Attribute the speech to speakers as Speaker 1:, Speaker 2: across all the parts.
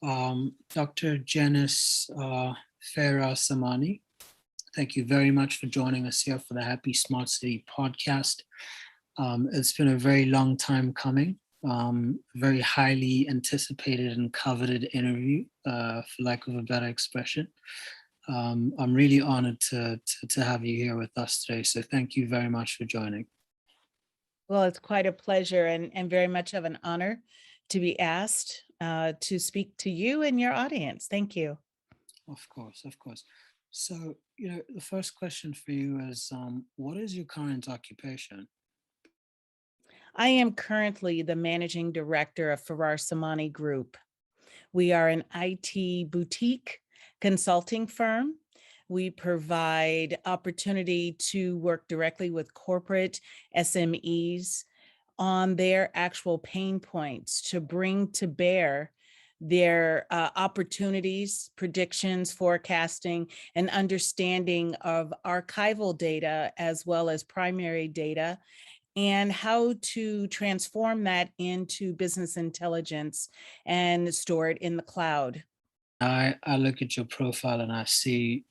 Speaker 1: Dr. Jeannice Samani. Thank you very much for joining us here for the Happy Smart City podcast. It's been a very long time coming, very highly anticipated and coveted interview, for lack of a better expression. I'm really honored to have you here with us today. So thank you very much for joining.
Speaker 2: Well, it's quite a pleasure and very much of an honor to be asked to speak to you and your audience. Thank you.
Speaker 1: Of course, of course. So, the first question for you is, what is your current occupation?
Speaker 2: I am currently the managing director of Samani Group. We are an IT boutique consulting firm. We provide opportunity to work directly with corporate SMEs on their actual pain points to bring to bear their opportunities, predictions, forecasting, and understanding of archival data as well as primary data, and how to transform that into business intelligence and store it in the cloud.
Speaker 1: I look at your profile and I see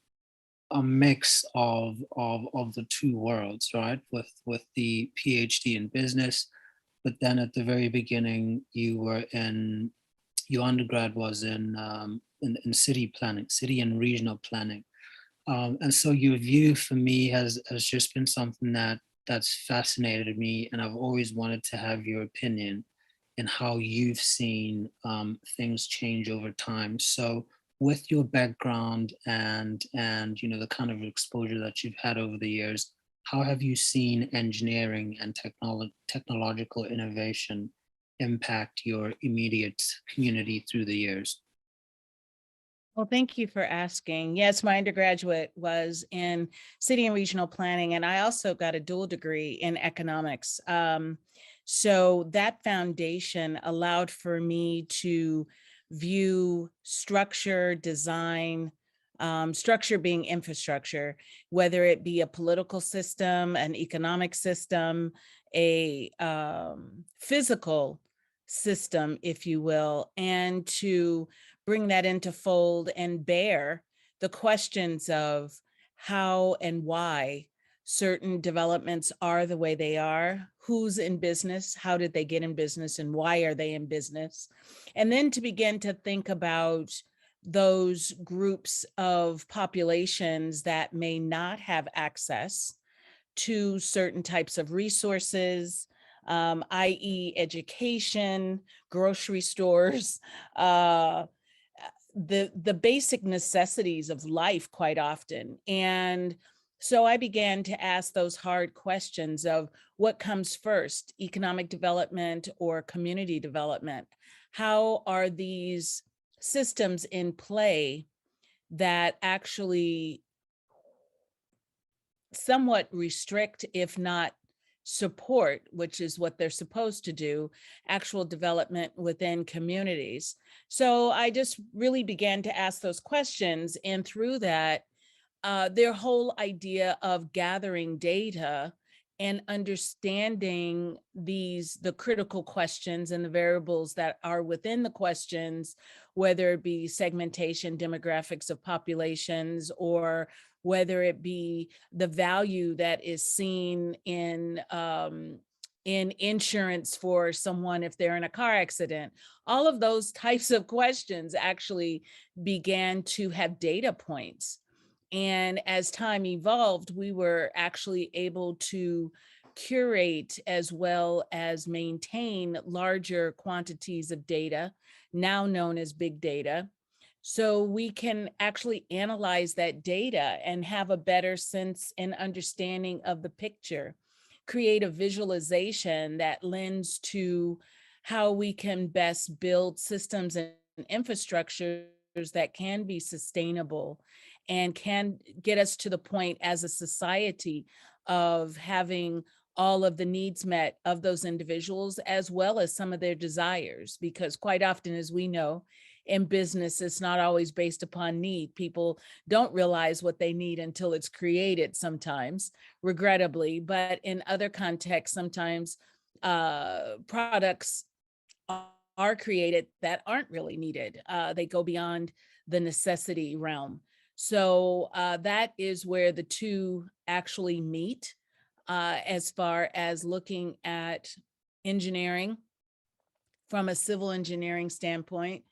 Speaker 1: a mix of the two worlds, right? With the PhD in business, but then at the very beginning, your undergrad was in city planning, city and regional planning. And so your view for me has just been something that's fascinated me, and I've always wanted to have your opinion in how you've seen things change over time. So with your background and the kind of exposure that you've had over the years, how have you seen engineering and technological innovation impact your immediate community through the years?
Speaker 2: Well, thank you for asking. Yes, my undergraduate was in city and regional planning, and I also got a dual degree in economics. So that foundation allowed for me to view structure, design, structure being infrastructure, whether it be a political system, an economic system, a physical system, if you will, and to bring that into fold and bear the questions of how and why certain developments are the way they are, who's in business, how did they get in business, and why are they in business? And then to begin to think about those groups of populations that may not have access to certain types of resources, i.e. education, grocery stores, the basic necessities of life quite often. And so I began to ask those hard questions of what comes first, economic development or community development? How are these systems in play that actually somewhat restrict, if not support, which is what they're supposed to do, actual development within communities? So I just really began to ask those questions. And through that, their whole idea of gathering data and understanding the critical questions and the variables that are within the questions, whether it be segmentation, demographics of populations, or whether it be the value that is seen in insurance for someone if they're in a car accident. All of those types of questions actually began to have data points. And as time evolved, we were actually able to curate as well as maintain larger quantities of data, now known as big data. So we can actually analyze that data and have a better sense and understanding of the picture, create a visualization that lends to how we can best build systems and infrastructures that can be sustainable and can get us to the point as a society of having all of the needs met of those individuals, as well as some of their desires. Because quite often, as we know, in business, it's not always based upon need. People don't realize what they need until it's created sometimes, regrettably. But in other contexts, sometimes products are created that aren't really needed. They go beyond the necessity realm. So that is where the two actually meet, as far as looking at engineering from a civil engineering standpoint,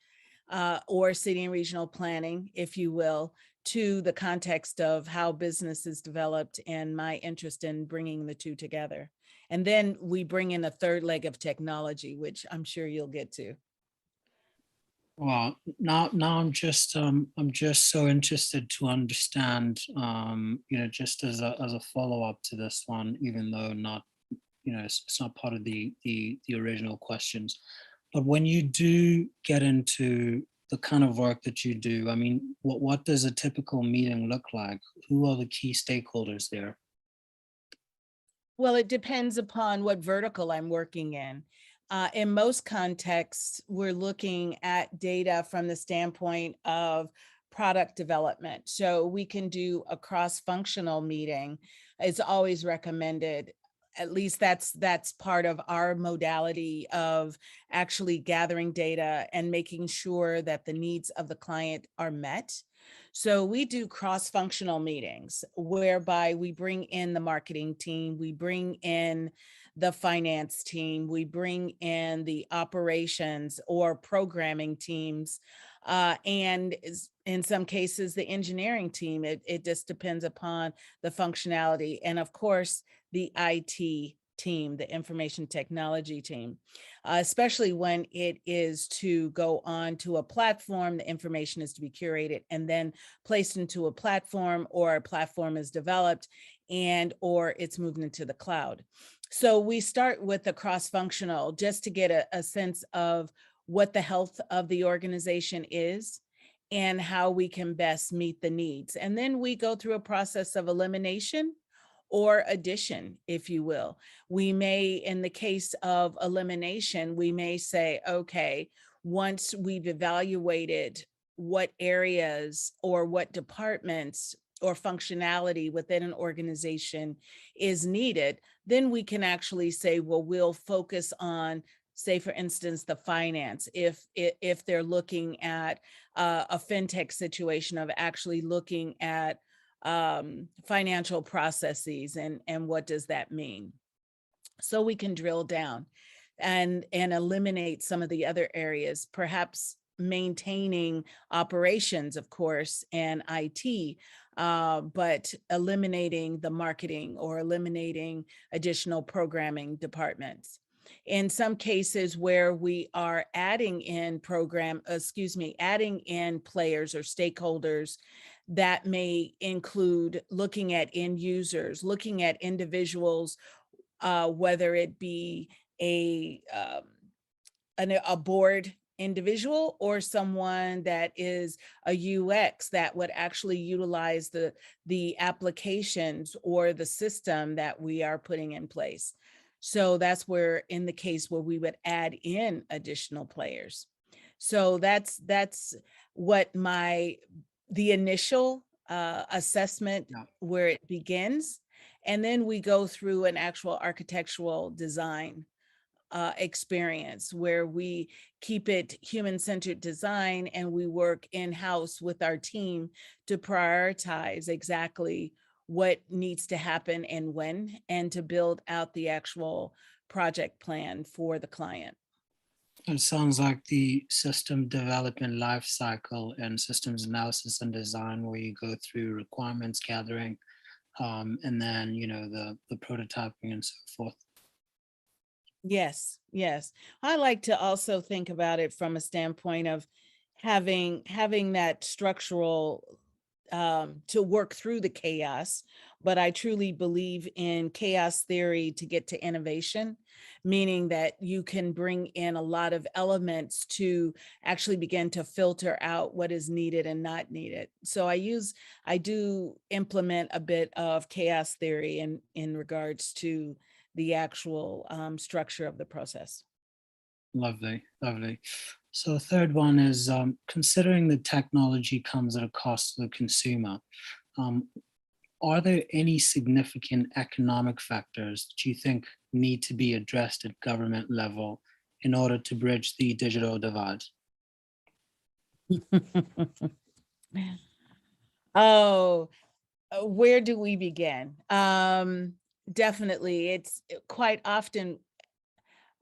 Speaker 2: or city and regional planning, if you will, to the context of how business is developed and my interest in bringing the two together. And then we bring in a third leg of technology, which I'm sure you'll get to.
Speaker 1: Well, now I'm just so interested to understand, just as a follow up to this one, even though not, it's not part of the original questions. But when you do get into the kind of work that you do, I mean, what does a typical meeting look like? Who are the key stakeholders there?
Speaker 2: Well, it depends upon what vertical I'm working in. In most contexts, we're looking at data from the standpoint of product development. So we can do a cross-functional meeting. It's always recommended. At least that's part of our modality of actually gathering data and making sure that the needs of the client are met. So we do cross-functional meetings whereby we bring in the marketing team, we bring in the finance team, we bring in the operations or programming teams, and in some cases, the engineering team. It just depends upon the functionality. And of course, the IT team, the information technology team, especially when it is to go on to a platform, the information is to be curated and then placed into a platform, or a platform is developed and or it's moved into the cloud. So we start with the cross-functional just to get a sense of what the health of the organization is and how we can best meet the needs. And then we go through a process of elimination or addition, if you will. We may, in the case of elimination, we may say, okay, once we've evaluated what areas or what departments or functionality within an organization is needed, then we can actually say, well, we'll focus on, say, for instance, the finance. If they're looking at a fintech situation of actually looking at financial processes and what does that mean? So we can drill down and eliminate some of the other areas, perhaps maintaining operations, of course, and IT, but eliminating the marketing or eliminating additional programming departments. In some cases where we are adding in adding in players or stakeholders, that may include looking at end users, looking at individuals, whether it be a board individual or someone that is a UX that would actually utilize the applications or the system that we are putting in place. So that's where, in the case where we would add in additional players. So that's what the initial assessment,
Speaker 1: Yeah.
Speaker 2: where it begins. And then we go through an actual architectural design experience where we keep it human-centered design, and we work in-house with our team to prioritize exactly what needs to happen and when, and to build out the actual project plan for the client.
Speaker 1: It sounds like the system development life cycle and systems analysis and design, where you go through requirements gathering, and then the prototyping and so forth.
Speaker 2: Yes, yes. I like to also think about it from a standpoint of having that structural, to work through the chaos, but I truly believe in chaos theory to get to innovation, meaning that you can bring in a lot of elements to actually begin to filter out what is needed and not needed. So I do implement a bit of chaos theory in regards to the actual structure of the process.
Speaker 1: Lovely, lovely. So the third one is, considering the technology comes at a cost to the consumer, um, are there any significant economic factors that you think need to be addressed at government level in order to bridge the digital divide?
Speaker 2: Oh, where do we begin? Definitely, it's quite often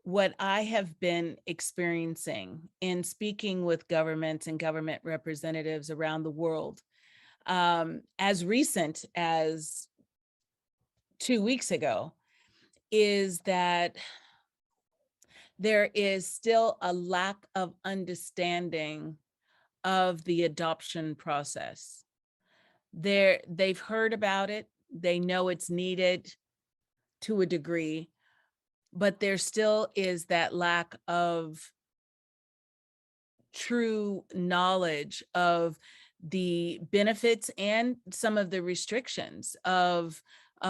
Speaker 2: what I have been experiencing in speaking with governments and government representatives around the world, as recent as 2 weeks ago, is that there is still a lack of understanding of the adoption process. They've heard about it, they know it's needed to a degree, but there still is that lack of true knowledge of the benefits and some of the restrictions of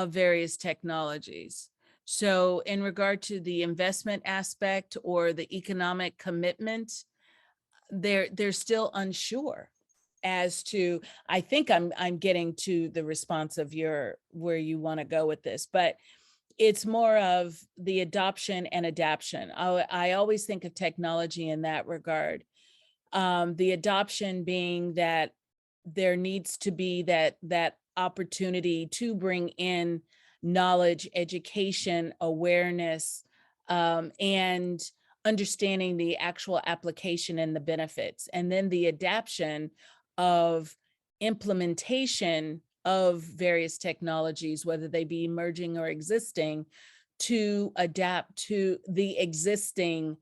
Speaker 2: various technologies. So in regard to the investment aspect or the economic commitment, they're still unsure as to, I think I'm getting to the response of your where you want to go with this, but it's more of the adoption and adaption. I always think of technology in that regard. The adoption being that there needs to be that opportunity to bring in knowledge, education, awareness, and understanding the actual application and the benefits. And then the adaption of implementation of various technologies, whether they be emerging or existing, to adapt to the existing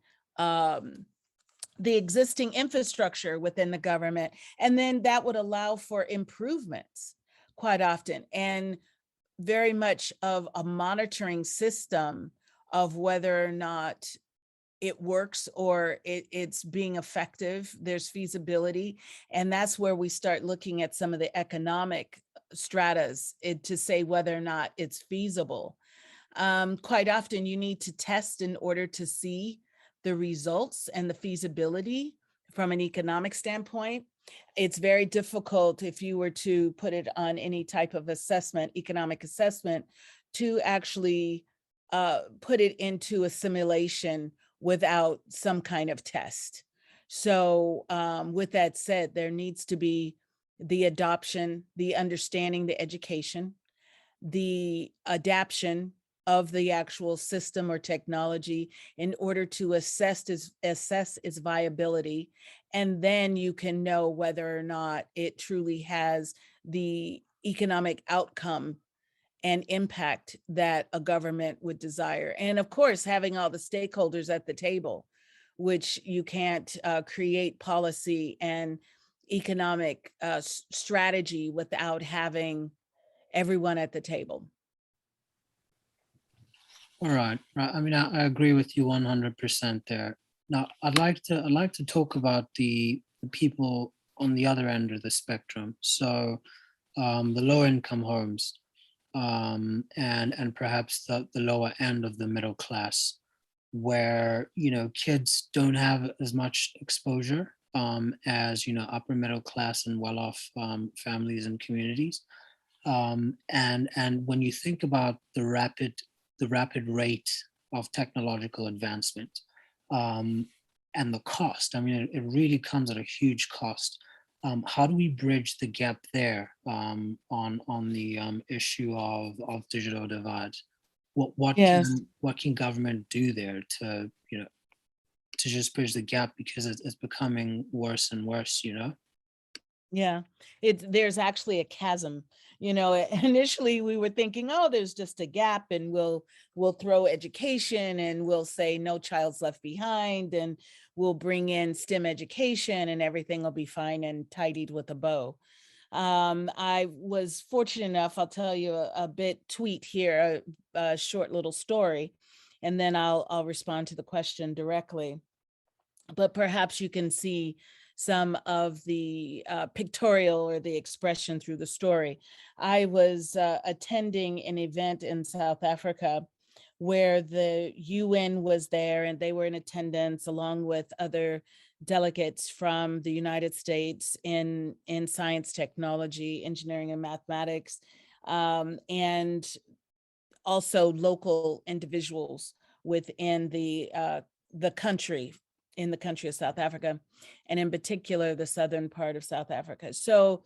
Speaker 2: infrastructure within the government. And then that would allow for improvements quite often, and very much of a monitoring system of whether or not it works or it's being effective, there's feasibility. And that's where we start looking at some of the economic stratas to say whether or not it's feasible. Quite often you need to test in order to see the results and the feasibility from an economic standpoint. It's very difficult if you were to put it on any type of assessment, economic assessment, to actually put it into a simulation without some kind of test. So with that said, there needs to be the adoption, the understanding, the education, the adaption of the actual system or technology in order to assess its viability. And then you can know whether or not it truly has the economic outcome and impact that a government would desire. And of course, having all the stakeholders at the table, which you can't create policy and economic strategy without having everyone at the table.
Speaker 1: All right, right. I mean, I agree with you 100% there. Now, I'd like to talk about the people on the other end of the spectrum. So, the low income homes, and perhaps the lower end of the middle class, where kids don't have as much exposure as upper middle class and well off families and communities. And when you think about the rapid rate of technological advancement, um, and the cost, I mean, it really comes at a huge cost. How do we bridge the gap there, on the issue of digital divide? What what
Speaker 2: Yes.
Speaker 1: can what can government do there to just bridge the gap, because it's becoming worse and worse,
Speaker 2: Yeah, there's actually a chasm. Initially we were thinking, oh, there's just a gap, and we'll throw education, and we'll say no child's left behind, and we'll bring in STEM education, and everything will be fine and tidied with a bow. I was fortunate enough, I'll tell you a bit tweet here, a short little story, and then I'll respond to the question directly. But perhaps you can see some of the pictorial or the expression through the story. I was attending an event in South Africa where the UN was there, and they were in attendance along with other delegates from the United States in science, technology, engineering, and mathematics, and also local individuals within the country, in the country of South Africa, and in particular, the southern part of South Africa. So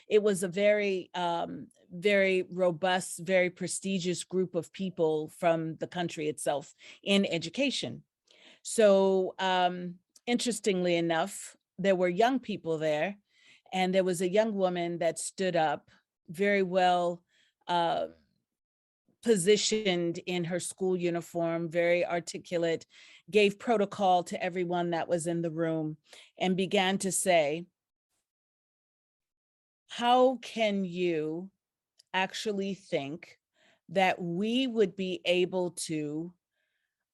Speaker 2: it was a very, very robust, very prestigious group of people from the country itself in education. So interestingly enough, there were young people there, and there was a young woman that stood up very well uh, positioned in her school uniform, very articulate, gave protocol to everyone that was in the room, and began to say, how can you actually think that we would be able to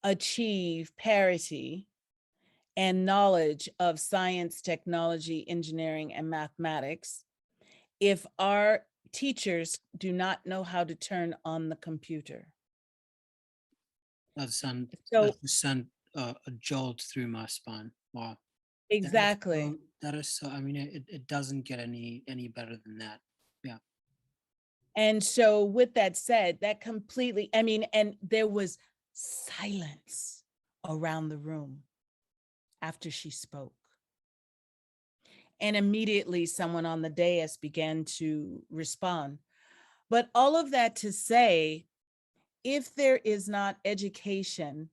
Speaker 2: achieve parity and knowledge of science, technology, engineering, and mathematics if our teachers do not know how to turn on the computer?
Speaker 1: That
Speaker 2: So
Speaker 1: just sent a jolt through my spine. Wow.
Speaker 2: exactly.
Speaker 1: That is so, I mean, it doesn't get any better than that. Yeah.
Speaker 2: And so with that said, that completely, I mean, and there was silence around the room after she spoke. And immediately someone on the dais began to respond. But all of that to say, if there is not education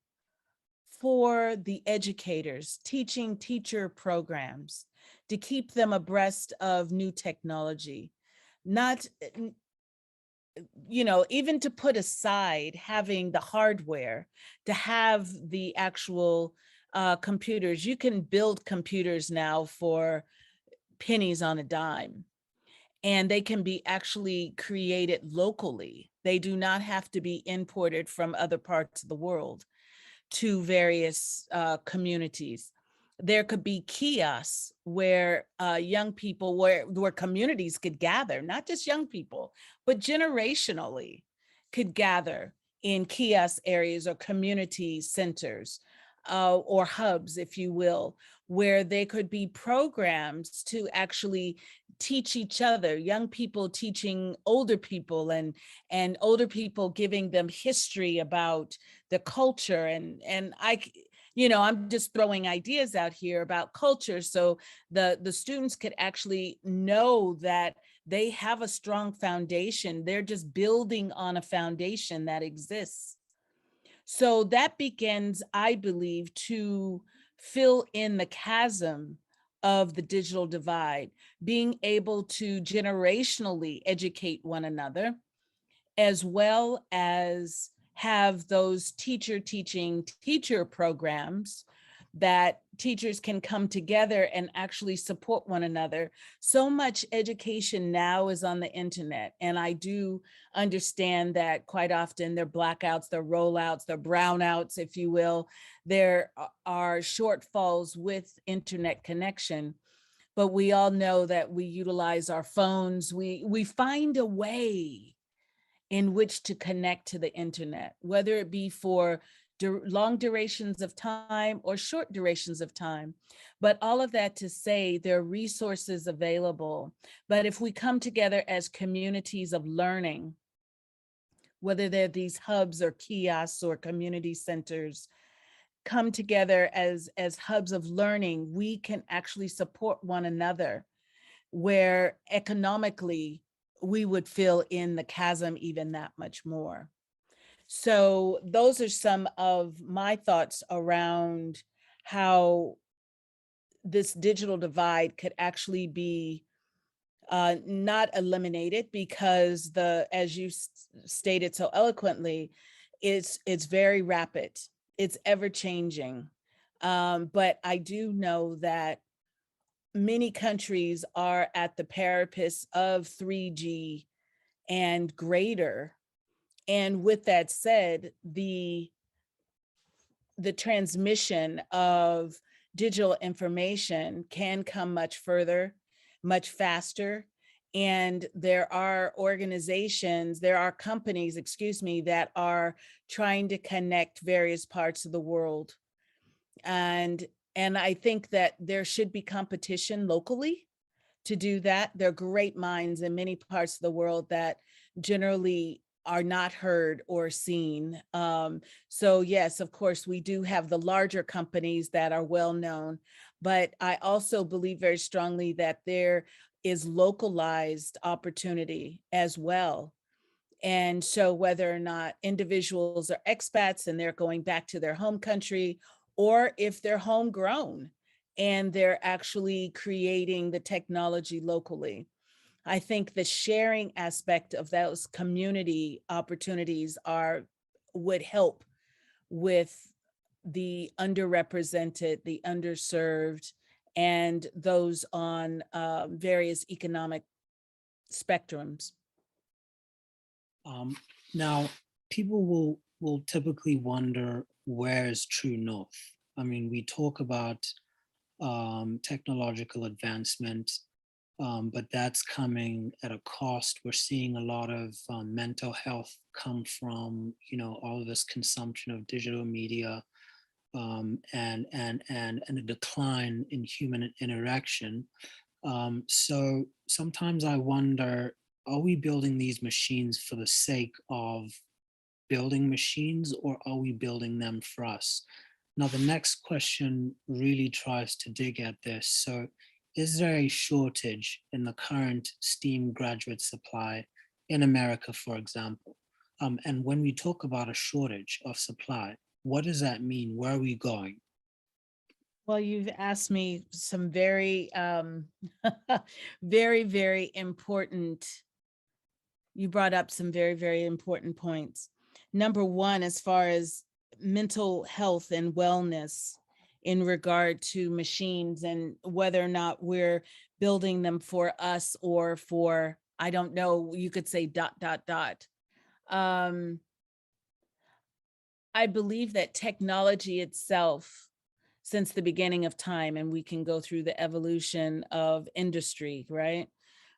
Speaker 2: for the educators, teaching teacher programs to keep them abreast of new technology, not, even to put aside having the hardware, to have the actual computers. You can build computers now for pennies on a dime, and they can be actually created locally. They do not have to be imported from other parts of the world to various communities. There could be kiosks where young people, where communities could gather, not just young people, but generationally could gather in kiosk areas or community centers or hubs, if you will, where they could be programs to actually teach each other, young people teaching older people, and older people giving them history about the culture. And I'm just throwing ideas out here about culture, so the students could actually know that they have a strong foundation. They're just building on a foundation that exists. So that begins, I believe, to fill in the chasm of the digital divide, being able to generationally educate one another, as well as have those teacher teaching teacher programs that teachers can come together and actually support one another. So much education now is on the internet, and I do understand that quite often there are blackouts, there are rollouts, there are brownouts, if you will. There are shortfalls with internet connection, but we all know that we utilize our phones. We find a way in which to connect to the internet, whether it be for long durations of time or short durations of time. But all of that to say, there are resources available. But if we come together as communities of learning, whether they're these hubs or kiosks or community centers, come together as hubs of learning, we can actually support one another, where economically we would fill in the chasm even that much more. So those are some of my thoughts around how this digital divide could actually be not eliminated, because as you stated so eloquently, it's very rapid, it's ever changing. But I do know that many countries are at the precipice of 3G and greater. And with that said, the transmission of digital information can come much further, much faster. And there are companies, that are trying to connect various parts of the world. And I think that there should be competition locally to do that. There are great minds in many parts of the world that generally are not heard or seen. So yes, of course, we do have the larger companies that are well known, but I also believe very strongly that there is localized opportunity as well. And so whether or not individuals are expats and they're going back to their home country, or if they're homegrown and they're actually creating the technology locally, I think the sharing aspect of those community opportunities would help with the underrepresented, the underserved, and those on various economic spectrums.
Speaker 1: Um, Now, people will typically wonder, where is true north? I mean, we talk about technological advancement, but that's coming at a cost. We're seeing a lot of mental health come from, all of this consumption of digital media, and a decline in human interaction. So sometimes I wonder, are we building these machines for the sake of building machines, or are we building them for us? Now, the next question really tries to dig at this. So, is there a shortage in the current STEAM graduate supply in America, for example? And when we talk about a shortage of supply, what does that mean? Where are we going?
Speaker 2: Well, you've asked me some very, very, very important, you brought up some very, very important points. Number one, as far as mental health and wellness in regard to machines and whether or not we're building them for us or for, I don't know, you could say dot, dot, dot. Um, I believe that technology itself, since the beginning of time, and we can go through the evolution of industry, right?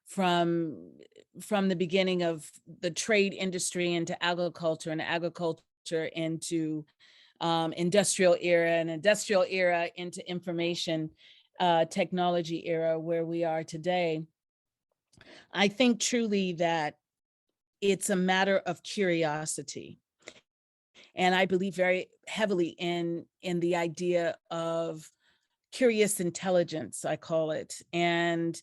Speaker 2: From from the beginning of the trade industry into agriculture, and agriculture into industrial era, and industrial era into information technology era, where we are today. I think truly that it's a matter of curiosity, and I believe very heavily in the idea of curious intelligence, I call it, and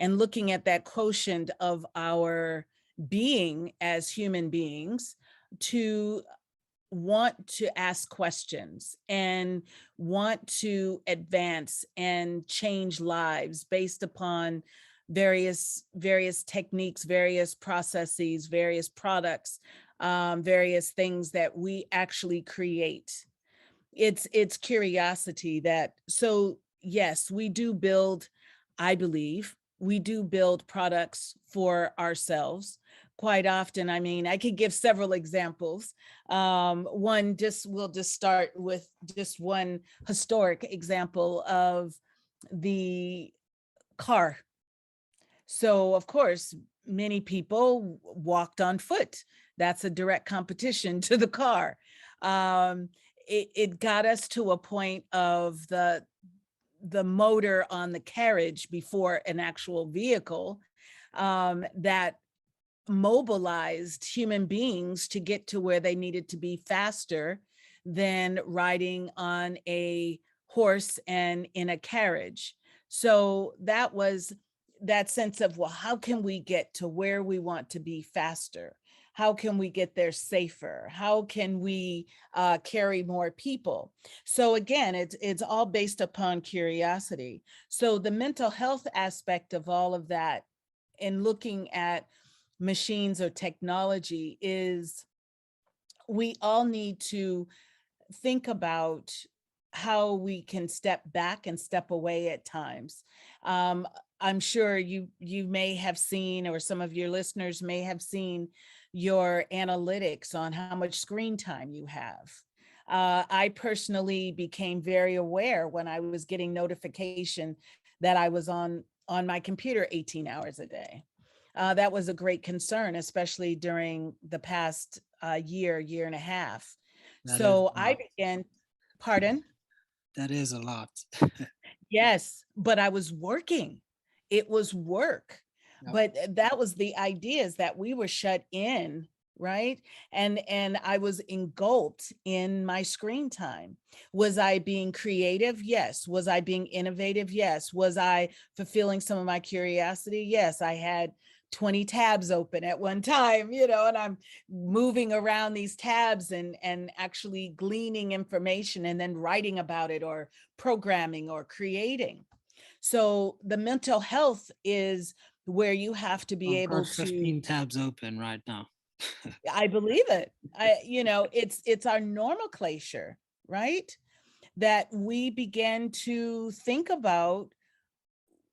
Speaker 2: looking at that quotient of our being as human beings, to want to ask questions and want to advance and change lives based upon various techniques, various processes, various products, various things that we actually create. It's curiosity that, so yes, we do build, I believe we do build products for ourselves quite often. I mean, I could give several examples. One, just we'll just start with just one historic example of the car. So of course, many people walked on foot. That's a direct competition to the car. It got us to a point of the motor on the carriage before an actual vehicle, that mobilized human beings to get to where they needed to be faster than riding on a horse and in a carriage. So that was that sense of, well, how can we get to where we want to be faster? How can we get there safer? How can we carry more people? So again, it's all based upon curiosity. So the mental health aspect of all of that, in looking at machines or technology, is we all need to think about how we can step back and step away at times. I'm sure you may have seen, or some of your listeners may have seen, your analytics on how much screen time you have. I personally became very aware when I was getting notification that I was on my computer 18 hours a day. That was a great concern, especially during the past year and a half.
Speaker 1: That is
Speaker 2: So
Speaker 1: a
Speaker 2: I
Speaker 1: lot.
Speaker 2: began, pardon?
Speaker 1: That is a lot.
Speaker 2: Yes, but I was working. It was work.
Speaker 1: Yep.
Speaker 2: But that was the idea, is that we were shut in right? And I was engulfed in my screen time. Was I being creative? Yes. Was I being innovative? Yes. Was I fulfilling some of my curiosity? Yes. I had 20 tabs open at one time, and I'm moving around these tabs and actually gleaning information and then writing about it or programming or creating. So the mental health is where you have to be
Speaker 1: I've
Speaker 2: able
Speaker 1: got
Speaker 2: to,
Speaker 1: 15 tabs open right now.
Speaker 2: I believe it. It's our nomenclature, right? That we begin to think about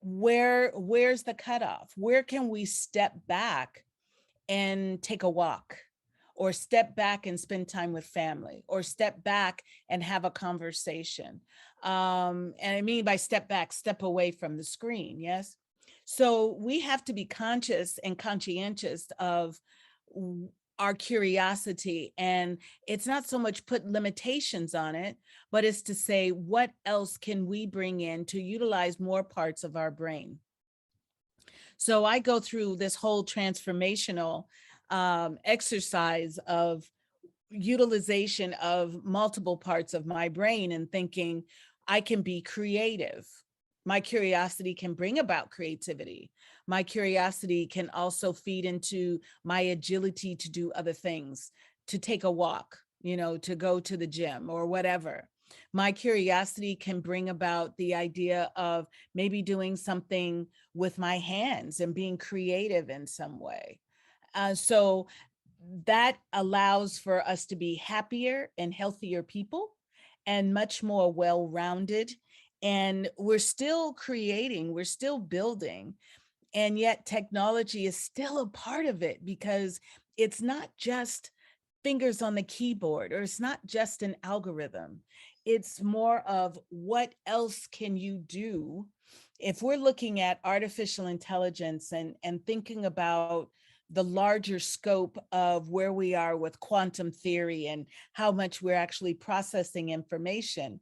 Speaker 2: where's the cutoff? Where can we step back and take a walk? Or step back and spend time with family, or step back and have a conversation. And I mean by step back, step away from the screen, yes? So we have to be conscious and conscientious of our curiosity. And it's not so much put limitations on it, but it's to say, what else can we bring in to utilize more parts of our brain? So I go through this whole transformational exercise of utilization of multiple parts of my brain and thinking I can be creative. My curiosity can bring about creativity. My curiosity can also feed into my agility to do other things, to take a walk, to go to the gym or whatever. My curiosity can bring about the idea of maybe doing something with my hands and being creative in some way. So that allows for us to be happier and healthier people and much more well-rounded. And we're still creating, we're still building, and yet technology is still a part of it, because it's not just fingers on the keyboard, or it's not just an algorithm. It's more of what else can you do. If we're looking at artificial intelligence and thinking about the larger scope of where we are with quantum theory and how much we're actually processing information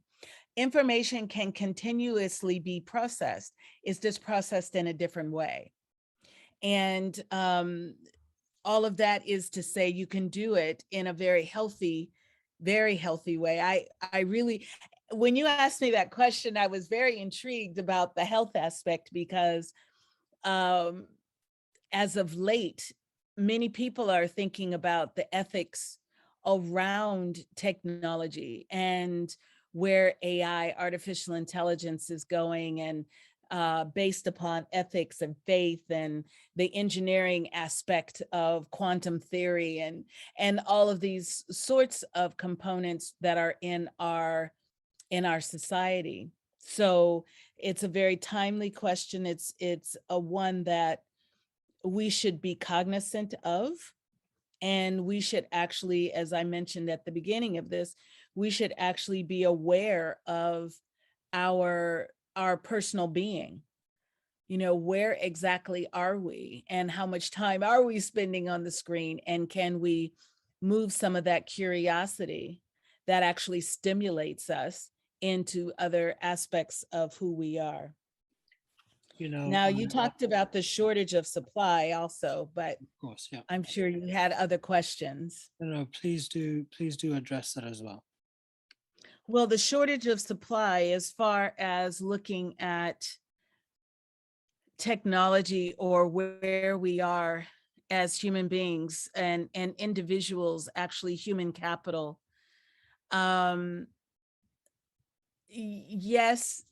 Speaker 2: can continuously be processed. It's just processed in a different way. And all of that is to say you can do it in a very healthy way. I really, when you asked me that question, I was very intrigued about the health aspect, because um, as of late, many people are thinking about the ethics around technology and where AI, artificial intelligence, is going, and based upon ethics and faith and the engineering aspect of quantum theory and all of these sorts of components that are in our society. So it's a very timely question. It's a one that we should be cognizant of. And we should actually, as I mentioned at the beginning of this, we should actually be aware of our personal being. Where exactly are we, and how much time are we spending on the screen? And can we move some of that curiosity that actually stimulates us into other aspects of who we are?
Speaker 1: You know,
Speaker 2: Now, you talked about the shortage of supply also, but
Speaker 1: of course, yeah.
Speaker 2: I'm sure you had other questions.
Speaker 1: No, please do address that as well.
Speaker 2: Well, the shortage of supply, as far as looking at technology or where we are as human beings and individuals, actually human capital. Um, yes,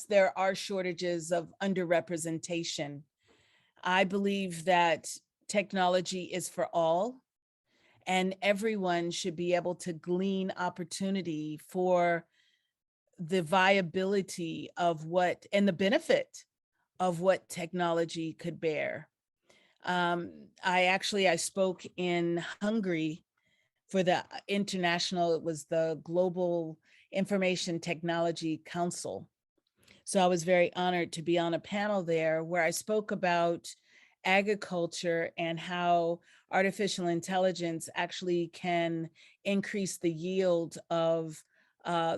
Speaker 2: there are shortages of underrepresentation. I believe that technology is for all, and everyone should be able to glean opportunity for the viability of what and the benefit of what technology could bear. I spoke in Hungary for the international, it was the Global Information Technology Council. So I was very honored to be on a panel there where I spoke about agriculture and how artificial intelligence actually can increase the yield of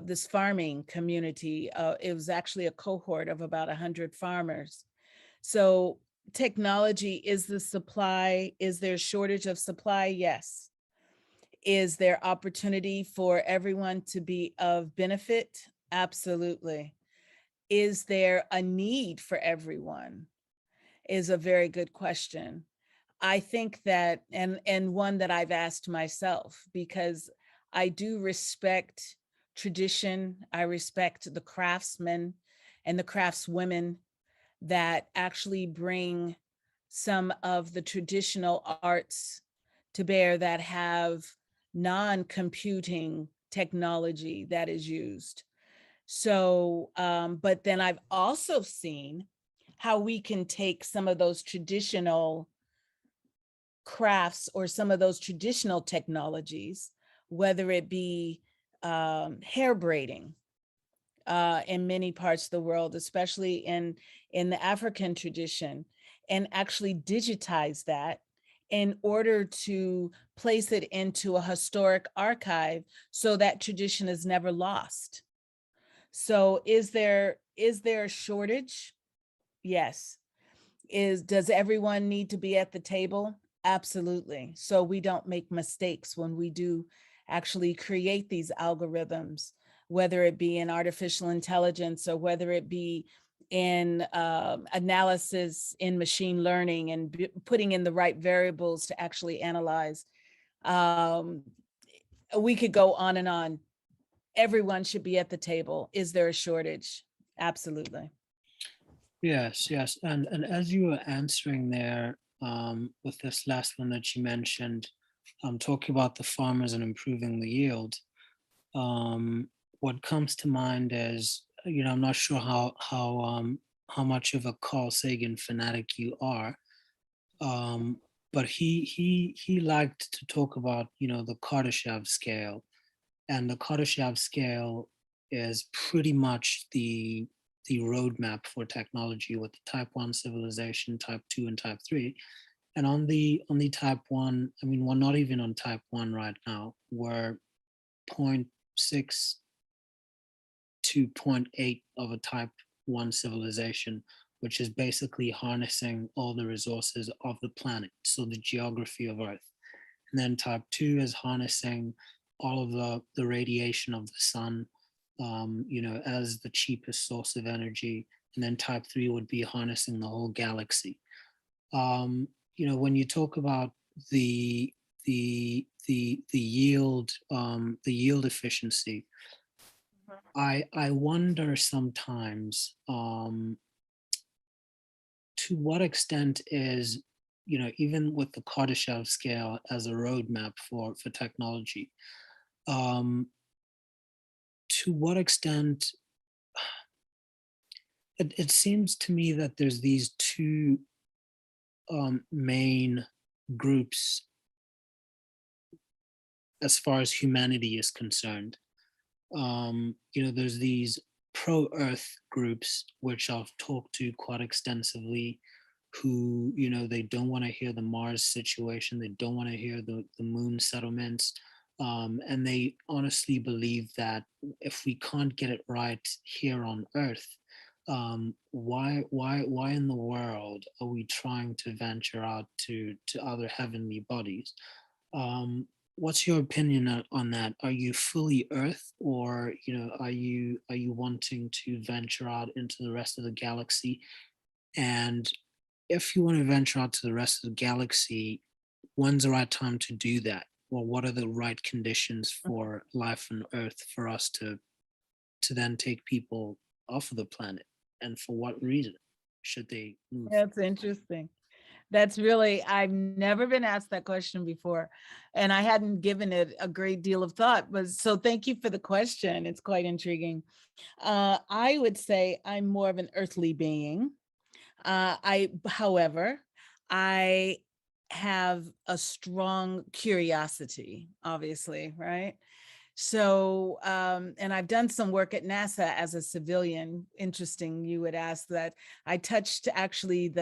Speaker 2: this farming community. It was actually a cohort of about 100 farmers. So technology, is there a shortage of supply? Yes. Is there opportunity for everyone to be of benefit? Absolutely. Is there a need for everyone? Is a very good question. I think that, and one that I've asked myself, because I do respect tradition. I respect the craftsmen and the craftswomen that actually bring some of the traditional arts to bear, that have non-computing technology that is used. So, but then I've also seen how we can take some of those traditional crafts or some of those traditional technologies, whether it be hair braiding in many parts of the world, especially in the African tradition, and actually digitize that in order to place it into a historic archive so that tradition is never lost. So is there a shortage? Yes. Does everyone need to be at the table? Absolutely. So we don't make mistakes when we do actually create these algorithms, whether it be in artificial intelligence or whether it be in analysis in machine learning and putting in the right variables to actually analyze. Um, we could go on and on. Everyone should be at the table. Is there a shortage? Absolutely.
Speaker 1: Yes, yes. And as you were answering there, with this last one that you mentioned, talking about the farmers and improving the yield, um, what comes to mind is, I'm not sure how much of a Carl Sagan fanatic you are, um, but he liked to talk about, the Kardashev scale, and the Kardashev scale is pretty much the roadmap for technology, with the type 1 civilization, type 2, and type 3. And on the type 1, I mean, we're not even on type 1 right now. We're zero point 0.6 to zero point 0.8 of a type 1 civilization, which is basically harnessing all the resources of the planet, so the geography of Earth. And then type 2 is harnessing all of the radiation of the sun, as the cheapest source of energy. And then type 3 would be harnessing the whole galaxy. When you talk about the yield efficiency, I wonder sometimes, to what extent is, even with the Kardashev scale as a roadmap for technology, um, to what extent, it seems to me that there's these two main groups as far as humanity is concerned. There's these pro-Earth groups, which I've talked to quite extensively, who, they don't want to hear the Mars situation, they don't want to hear the moon settlements. And they honestly believe that if we can't get it right here on Earth, why in the world are we trying to venture out to other heavenly bodies? What's your opinion on that? Are you fully Earth, or are you wanting to venture out into the rest of the galaxy? And if you want to venture out to the rest of the galaxy, when's the right time to do that? Well, what are the right conditions for life on Earth for us to then take people off of the planet? And for what reason should they move?
Speaker 2: That's interesting. That's really, I've never been asked that question before, and I hadn't given it a great deal of thought, but so thank you for the question. It's quite intriguing. I would say I'm more of an earthly being. However, I have a strong curiosity, obviously, right? So, and I've done some work at NASA as a civilian. Interesting, you would ask that. I touched actually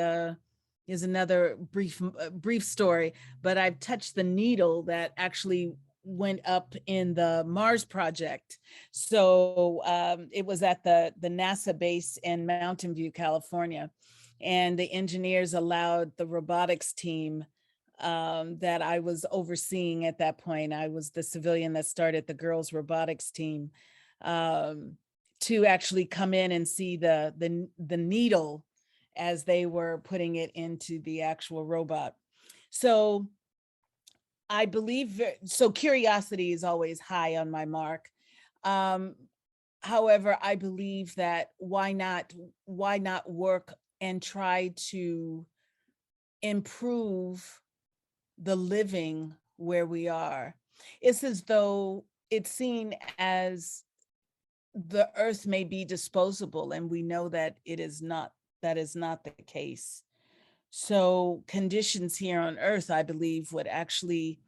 Speaker 2: is another brief story, but I've touched the needle that actually went up in the Mars project. So it was at the NASA base in Mountain View, California. and the engineers allowed the robotics team that I was overseeing at that point. I was the civilian that started the girls' robotics team, um, to actually come in and see the needle as they were putting it into the actual robot. So I believe so. Curiosity is always high on my mark. Um, However, I believe that why not work and try to improve the living where we are? It's as though it's seen as the earth may be disposable, and we know that it is not. That is not the case. So conditions here on earth, I believe, would actually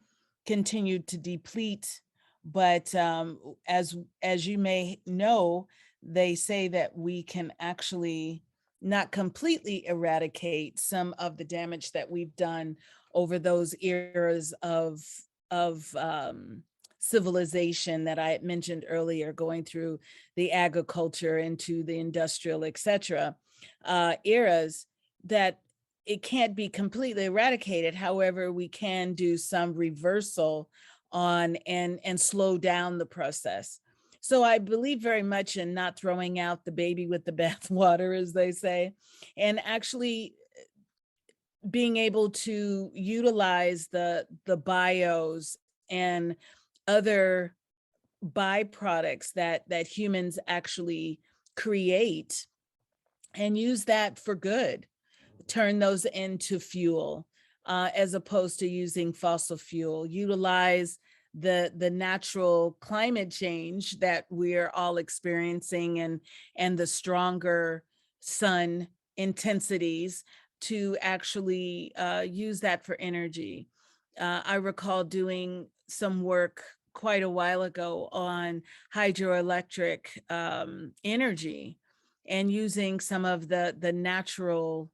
Speaker 2: continue to deplete. But as you may know, they say that we can actually not completely eradicate some of the damage that we've done over those eras of civilization that I had mentioned earlier, going through the agriculture into the industrial, etc. Eras, that it can't be completely eradicated. However, we can do some reversal on and slow down the process. So I believe very much in not throwing out the baby with the bathwater, as they say, and actually being able to utilize the bios and other byproducts that humans actually create, and use that for good, turn those into fuel, as opposed to using fossil fuel. Utilize the natural climate change that we're all experiencing, and the stronger sun intensities, to actually use that for energy. I recall doing some work quite a while ago on hydroelectric energy, and using some of the natural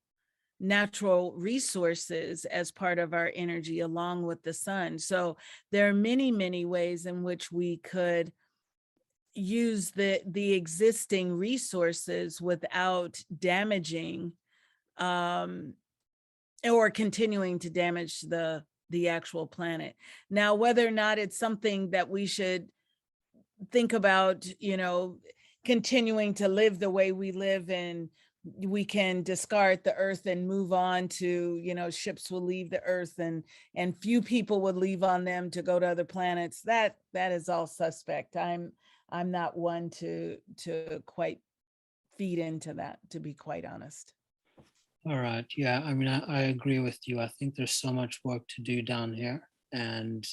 Speaker 2: resources as part of our energy along with the sun. So there are many ways in which we could use the existing resources without damaging, um, or continuing to damage the actual planet. Now, whether or not it's something that we should think about, continuing to live the way we live, and we can discard the earth and move on to, ships will leave the earth, and few people would leave on them to go to other planets. That is all suspect. I'm not one to quite feed into that, to be quite honest.
Speaker 1: All right. Yeah. I mean, I agree with you. I think there's so much work to do down here. And,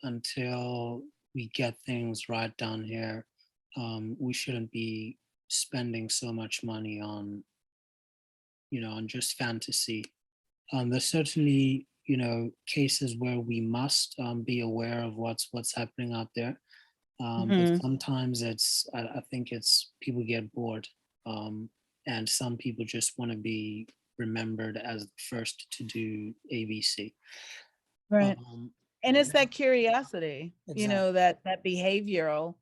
Speaker 1: until we get things right down here, we shouldn't be spending so much money on just fantasy. There's certainly, cases where we must be aware of what's happening out there. But
Speaker 2: Mhm.
Speaker 1: sometimes I think it's people get bored, and some people just want to be remembered as the first to do ABC.
Speaker 2: Right.
Speaker 1: Um,
Speaker 2: And it's that curiosity,
Speaker 1: exactly.
Speaker 2: that behavioral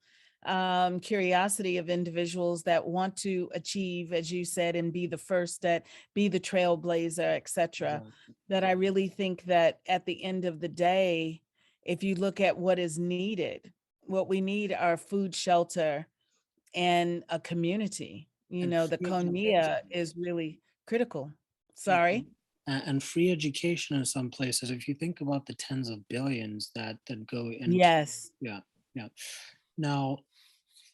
Speaker 2: curiosity of individuals that want to achieve, as you said, and be the first, that be the trailblazer, etc.
Speaker 1: Exactly.
Speaker 2: That I really think that at the end of the day, if you look at what is needed, what we need are food, shelter, and a community.
Speaker 1: And
Speaker 2: The
Speaker 1: free
Speaker 2: konya
Speaker 1: education.
Speaker 2: is really critical.
Speaker 1: Yeah,
Speaker 2: Sorry.
Speaker 1: and free education in some places. If you think about the tens of billions that go into,
Speaker 2: Yes.
Speaker 1: yeah, yeah. Now,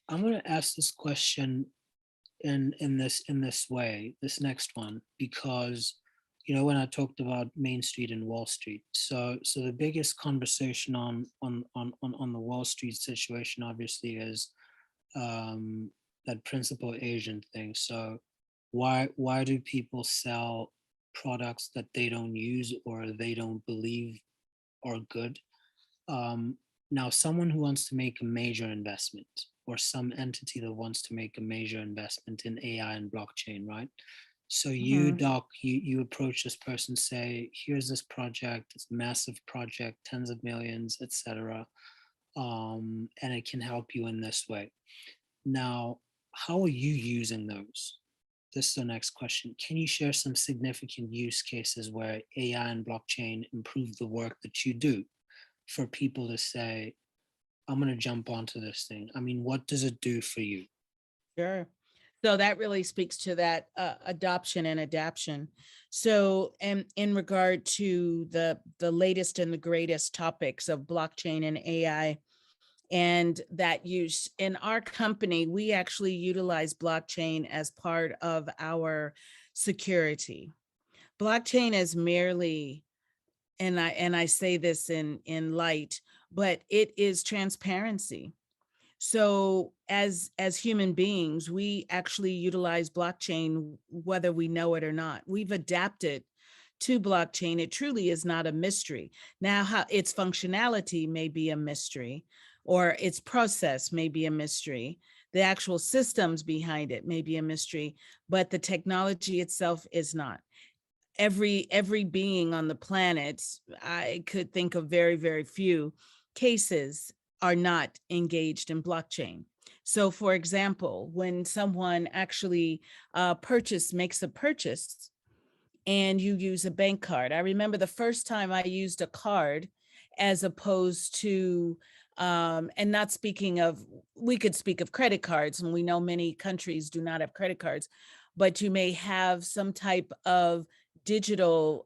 Speaker 1: I'm going to ask this question in this way, this next one, because when I talked about Main Street and Wall Street, so the biggest conversation on the Wall Street situation obviously is that principal agent thing. So why do people sell products that they don't use or they don't believe are good? um, Now, someone who wants to make a major investment, or some entity that wants to make a major investment in AI and blockchain, right? So you,
Speaker 2: Mhm.
Speaker 1: Doc, you approach this person, say, here's this project, it's a massive project, tens of millions, etc. And it can help you in this way. Now, how are you using those? this is the next question. Can you share some significant use cases where AI and blockchain improve the work that you do for people to say, I'm going to jump onto this thing? I mean, what does it do for you?
Speaker 2: Sure. So that really speaks to that adoption and adaption. So, in regard to the latest and the greatest topics of blockchain and AI and that use in our company, we actually utilize blockchain as part of our security. Blockchain is merely, and I say this in light, but it is transparency. So as human beings, we actually utilize blockchain whether we know it or not. We've adapted to blockchain. It truly is not a mystery. Now, how its functionality may be a mystery, or its process may be a mystery. The actual systems behind it may be a mystery, but the technology itself is not. Every being on the planet, I could think of very, very few cases, are not engaged in blockchain. So for example, when someone actually makes a purchase and you use a bank card. I remember the first time I used a card as opposed to, and not speaking of, we could speak of credit cards, and we know many countries do not have credit cards, but you may have some type of digital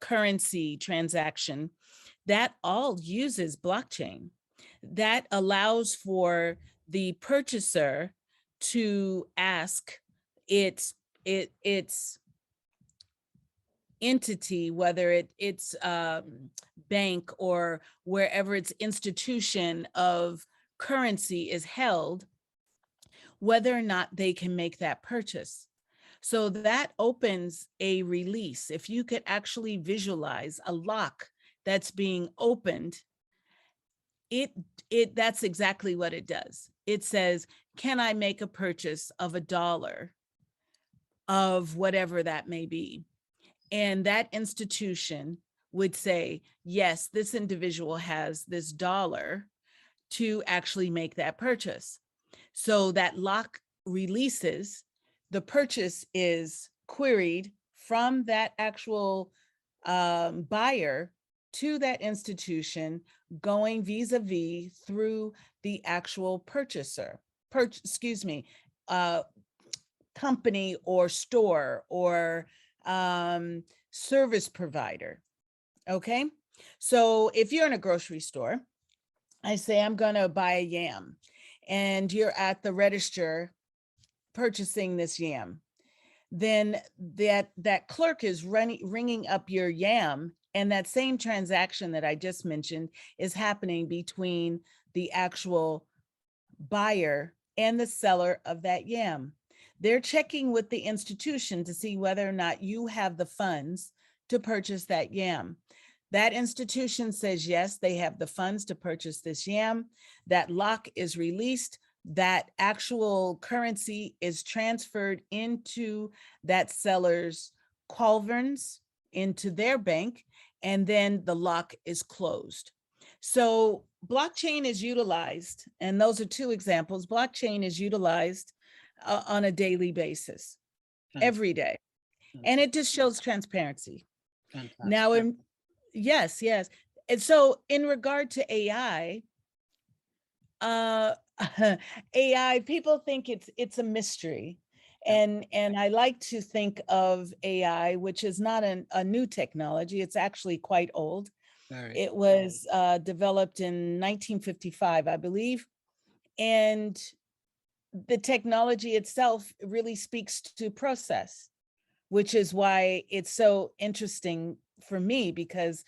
Speaker 2: currency transaction that all uses blockchain. That allows for the purchaser to ask its entity, whether it's bank or wherever its institution of currency is held, whether or not they can make that purchase. So that opens a release. If you could actually visualize a lock that's being opened, that's exactly what it does. It says, can I make a purchase of $1 of whatever that may be? And that institution would say, yes, this individual has this dollar to actually make that purchase. So that lock releases, the purchase is queried from that actual buyer to that institution, going vis-a-vis through the actual company or store or service provider. Okay. So if you're in a grocery store, I say, I'm going to buy a yam, and you're at the register purchasing this yam. Then that clerk is ringing up your yam, and that same transaction that I just mentioned is happening between the actual buyer and the seller of that yam. They're checking with the institution to see whether or not you have the funds to purchase that yam. That institution says, yes, they have the funds to purchase this yam. That lock is released. That actual currency is transferred into that seller's culverins, into their bank, and then the lock is closed. So blockchain is utilized, and those are two examples. Blockchain is utilized on a daily basis, every day. And it just shows transparency.
Speaker 1: Fantastic.
Speaker 2: Now, yes. And so in regard to AI, AI, people think it's a mystery. And I like to think of AI, which is not a new technology. It's actually quite old. It was developed in 1955, I believe. And the technology itself really speaks to process, which is why it's so interesting for me, because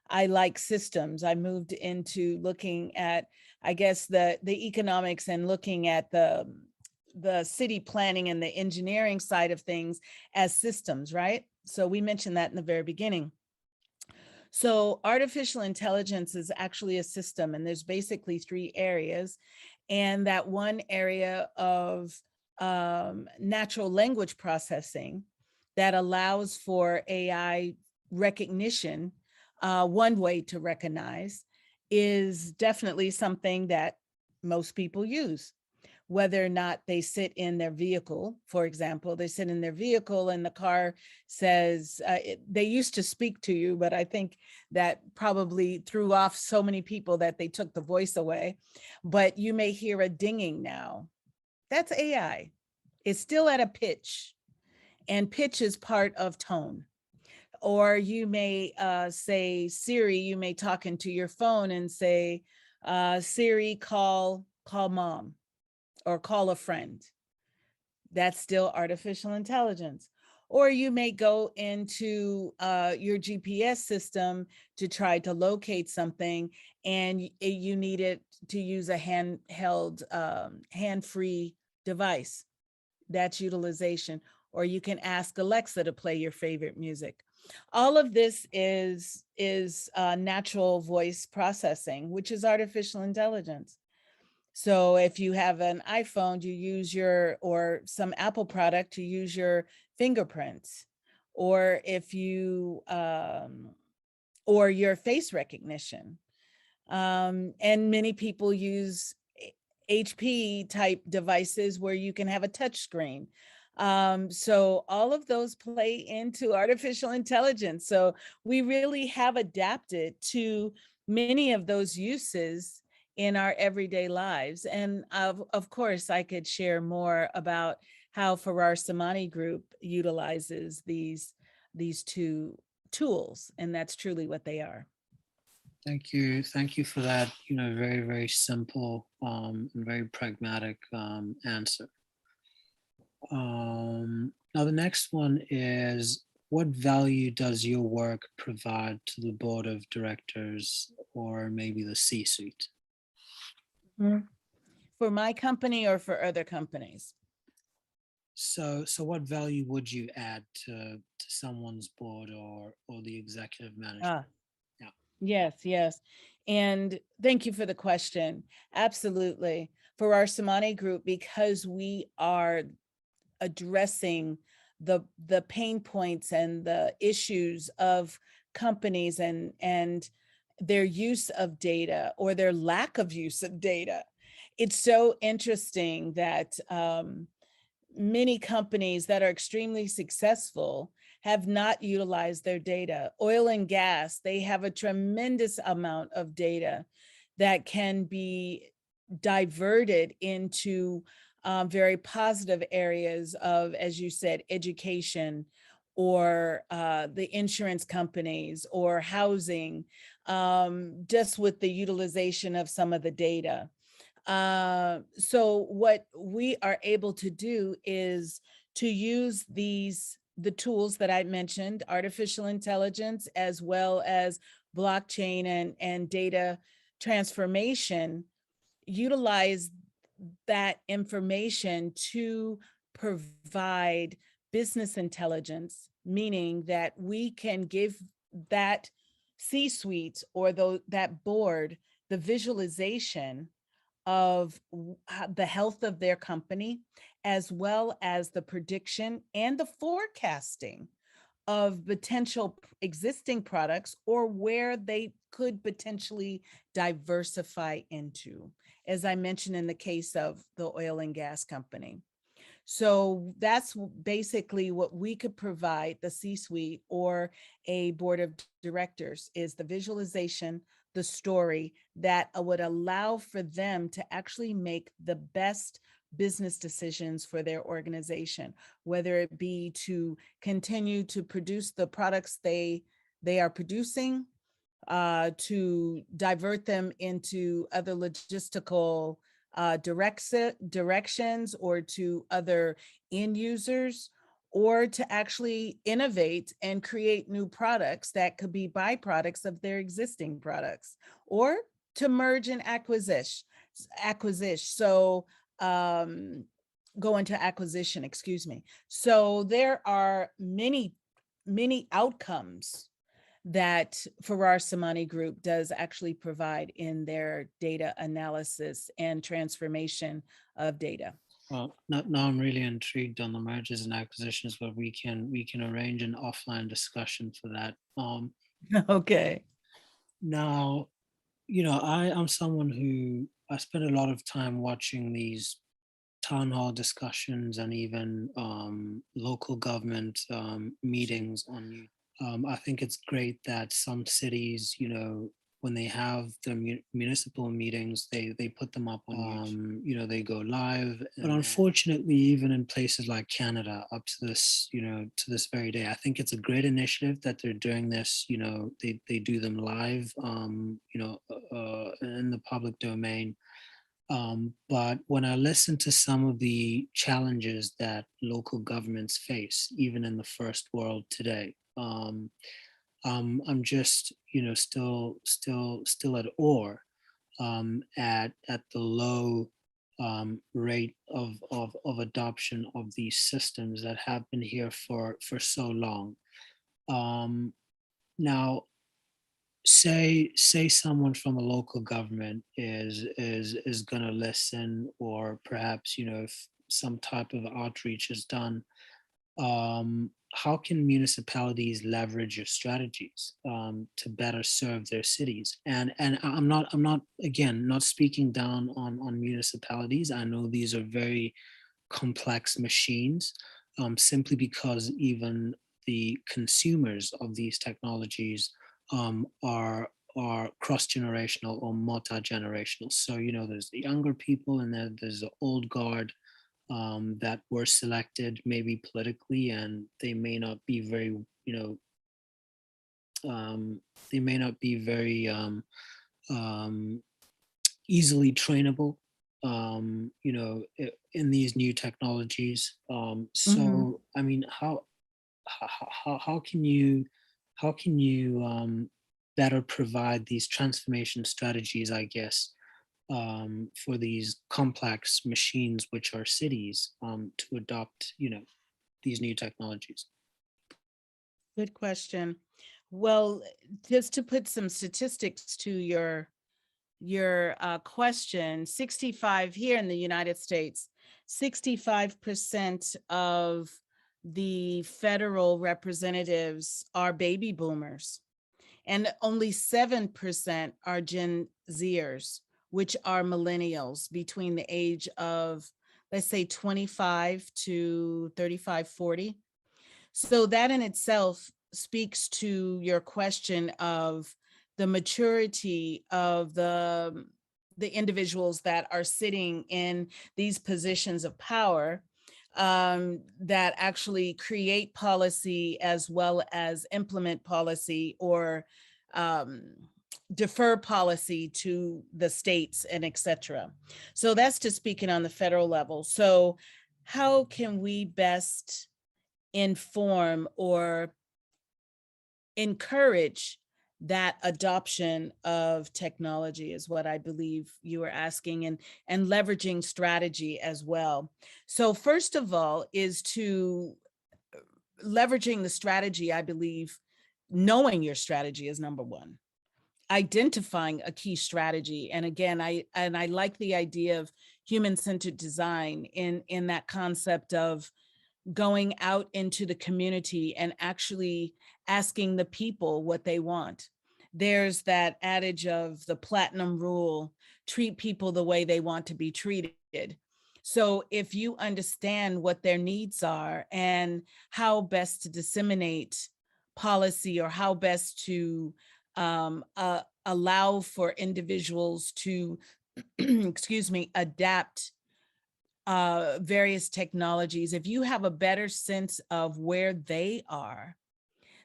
Speaker 2: I like systems. I moved into looking at, I guess, the economics and looking at the city planning and the engineering side of things as systems, right? So we mentioned that in the very beginning. So artificial intelligence is actually a system, and there's basically 3 areas. And that one area of natural language processing that allows for AI recognition, one way to recognize, is definitely something that most people use. whether or not they sit in their vehicle. For example, they sit in their vehicle and the car says, they used to speak to you, but I think that probably threw off so many people that they took the voice away. But you may hear a dinging now. That's AI. It's still at a pitch, and pitch is part of tone. Or you may say, Siri, you may talk into your phone and say, Siri, call mom, or call a friend. That's still artificial intelligence. Or you may go into your GPS system to try to locate something, and you need it to use a handheld, hand-free device. That's utilization. Or you can ask Alexa to play your favorite music. All of this is natural voice processing, which is artificial intelligence. So if you have an iPhone, you use or some Apple product, you use your fingerprints, or if you, or your face recognition. And many people use HP type devices where you can have a touch screen. So all of those play into artificial intelligence. So we really have adapted to many of those uses in our everyday lives. And of course, I could share more about how Farrar Samani Group utilizes these two tools, and that's truly what they are.
Speaker 1: Thank you. Thank you for that, very, very simple and very pragmatic answer. Now, the next one is, what value does your work provide to the board of directors or maybe the C-suite?
Speaker 2: For my company or for other companies?
Speaker 1: So what value would you add to someone's board or the executive management?
Speaker 2: Yes. And thank you for the question. Absolutely. For our Samani Group, because we are addressing the pain points and the issues of companies and their use of data or their lack of use of data. It's so interesting that many companies that are extremely successful have not utilized their data. Oil and gas, they have a tremendous amount of data that can be diverted into very positive areas of, as you said, education, or the insurance companies, or housing, just with the utilization of some of the data. So what we are able to do is to use the tools that I mentioned, artificial intelligence, as well as blockchain and data transformation, utilize that information to provide business intelligence, meaning that we can give that C-suite or that board the visualization of the health of their company, as well as the prediction and the forecasting of potential existing products or where they could potentially diversify into, as I mentioned in the case of the oil and gas company. So that's basically what we could provide the C-suite or a board of directors, is the visualization, the story that would allow for them to actually make the best business decisions for their organization, whether it be to continue to produce the products they are producing, to divert them into other logistical directions, or to other end users, or to actually innovate and create new products that could be byproducts of their existing products, or to merge and acquisition. So go into acquisition, excuse me. So there are many outcomes that Farrar Samani Group does actually provide in their data analysis and transformation of data.
Speaker 1: Well, now I'm really intrigued on the mergers and acquisitions, but we can arrange an offline discussion for that.
Speaker 2: Okay.
Speaker 1: Now, I'm someone who I spend a lot of time watching these town hall discussions and even local government meetings on YouTube. I think it's great that some cities, when they have their municipal meetings, they put them up on YouTube. They go live. But unfortunately, even in places like Canada, up to this, to this very day, I think it's a great initiative that they're doing this. They do them live, in the public domain. But when I listen to some of the challenges that local governments face, even in the first world today, I'm just, still at awe at the low rate of adoption of these systems that have been here for so long. Um, Now, say someone from a local government is going to listen, or perhaps, if some type of outreach is done, how can municipalities leverage your strategies to better serve their cities? And I'm not, again, not speaking down on municipalities. I know these are very complex machines, simply because even the consumers of these technologies are cross-generational or multi-generational. So, there's the younger people, and then there's the old guard that were selected maybe politically, and they may not be very, they may not be very um, easily trainable, in these new technologies.
Speaker 2: Mhm.
Speaker 1: So, I mean, how can you better provide these transformation strategies, I guess, for these complex machines, which are cities, to adopt, these new technologies?
Speaker 2: Good question. Well, just to put some statistics to your question, 65 here in the United States, 65% of the federal representatives are baby boomers, and only 7% are Gen Zers, which are millennials between the age of, let's say, 25 to 35, 40. So that in itself speaks to your question of the maturity of the individuals that are sitting in these positions of power, that actually create policy as well as implement policy, or um, defer policy to the states and etc. So that's just speaking on the federal level. So how can we best inform or encourage that adoption of technology, is what I believe you were asking, and leveraging strategy as well. So first of all is to leveraging the strategy. I believe knowing your strategy is number one, identifying a key strategy. And again, I like the idea of human-centered design in that concept of going out into the community and actually asking the people what they want. There's that adage of the platinum rule: treat people the way they want to be treated. So if you understand what their needs are and how best to disseminate policy, or how best to allow for individuals to excuse me, adapt various technologies, if you have a better sense of where they are,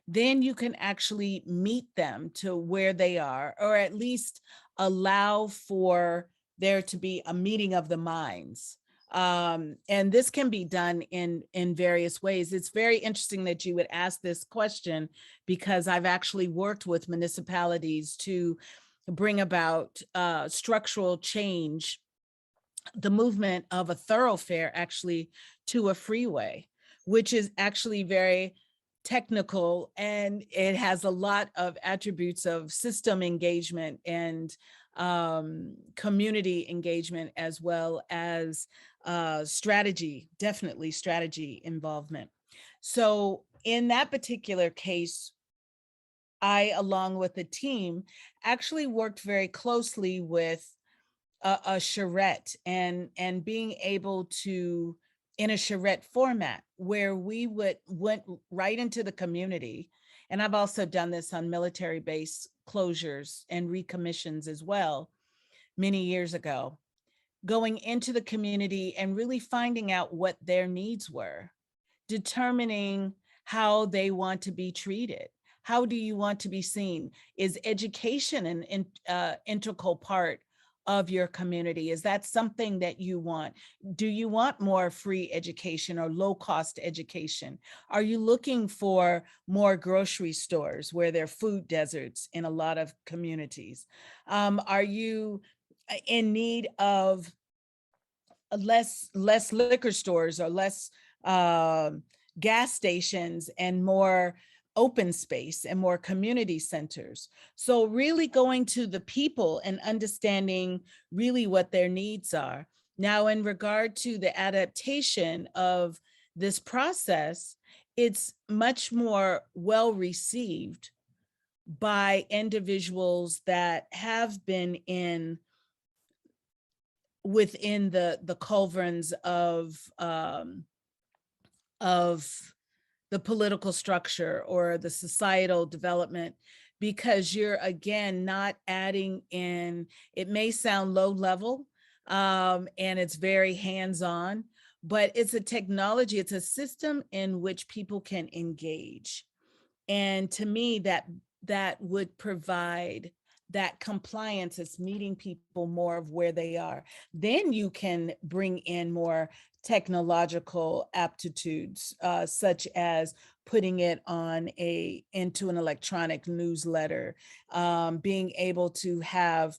Speaker 2: then you can actually meet them to where they are, or at least allow for there to be a meeting of the minds. And this can be done in various ways. It's very interesting that you would ask this question, because I've actually worked with municipalities to bring about structural change, the movement of a thoroughfare actually to a freeway, which is actually very technical, and it has a lot of attributes of system engagement and community engagement, as well as strategy, definitely strategy involvement. So in that particular case, I, along with the team, actually worked very closely with a charrette and being able to, in a charrette format, where we went right into the community. And I've also done this on military base closures and recommissions as well, many years ago, going into the community and really finding out what their needs were, determining how they want to be treated. How do you want to be seen? Is education an integral part of your community? Is that something that you want? Do you want more free education or low cost education? Are you looking for more grocery stores where there are food deserts in a lot of communities? Are you in need of less liquor stores or less gas stations and more open space and more community centers? So really going to the people and understanding really what their needs are. Now, in regard to the adaptation of this process, it's much more well received by individuals that have been within the culverins of the political structure or the societal development, because you're again not adding in. It may sound low level, and it's very hands-on, but it's a technology, it's a system in which people can engage. And to me, that would provide that compliance is meeting people more of where they are. Then you can bring in more technological aptitudes, such as putting it on into an electronic newsletter, being able to have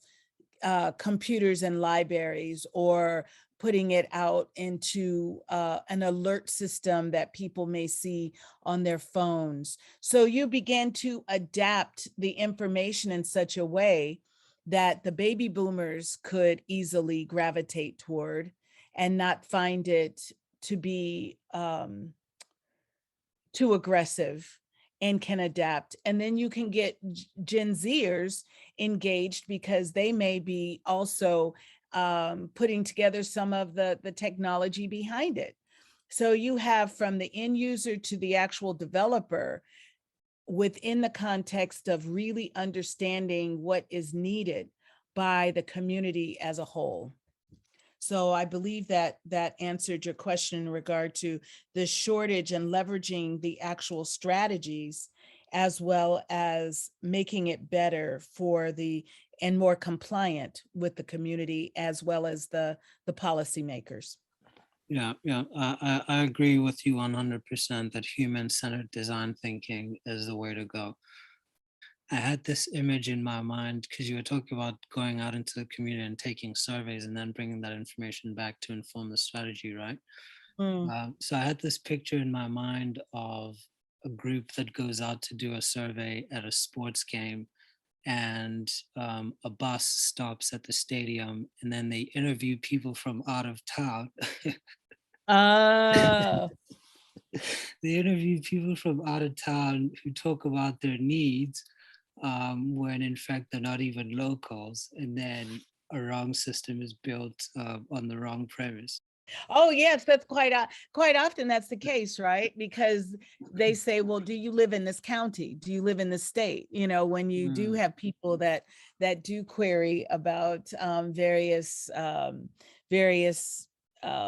Speaker 2: computers and libraries, or putting it out into an alert system that people may see on their phones. So you begin to adapt the information in such a way that the baby boomers could easily gravitate toward and not find it to be too aggressive, and can adapt. And then you can get Gen Zers engaged because they may be also putting together some of the technology behind it. So you have from the end user to the actual developer within the context of really understanding what is needed by the community as a whole. So I believe that that answered your question in regard to the shortage and leveraging the actual strategies, as well as making it better for and more compliant with the community, as well as the policymakers.
Speaker 1: Yeah, yeah, I agree with you 100% that human-centered design thinking is the way to go. I had this image in my mind because you were talking about going out into the community and taking surveys and then bringing that information back to inform the strategy, right?
Speaker 2: Mm.
Speaker 1: So I had this picture in my mind of a group that goes out to do a survey at a sports game, and a bus stops at the stadium, and then they interview people from out of town.
Speaker 2: Oh,
Speaker 1: They interview people from out of town who talk about their needs, when in fact they're not even locals, and then a wrong system is built on the wrong premise.
Speaker 2: oh yes, that's quite often that's the case, right? Because they say, well, do you live in this county? Do you live in this state? You know, when you do
Speaker 1: Mm,
Speaker 2: have people that do query about various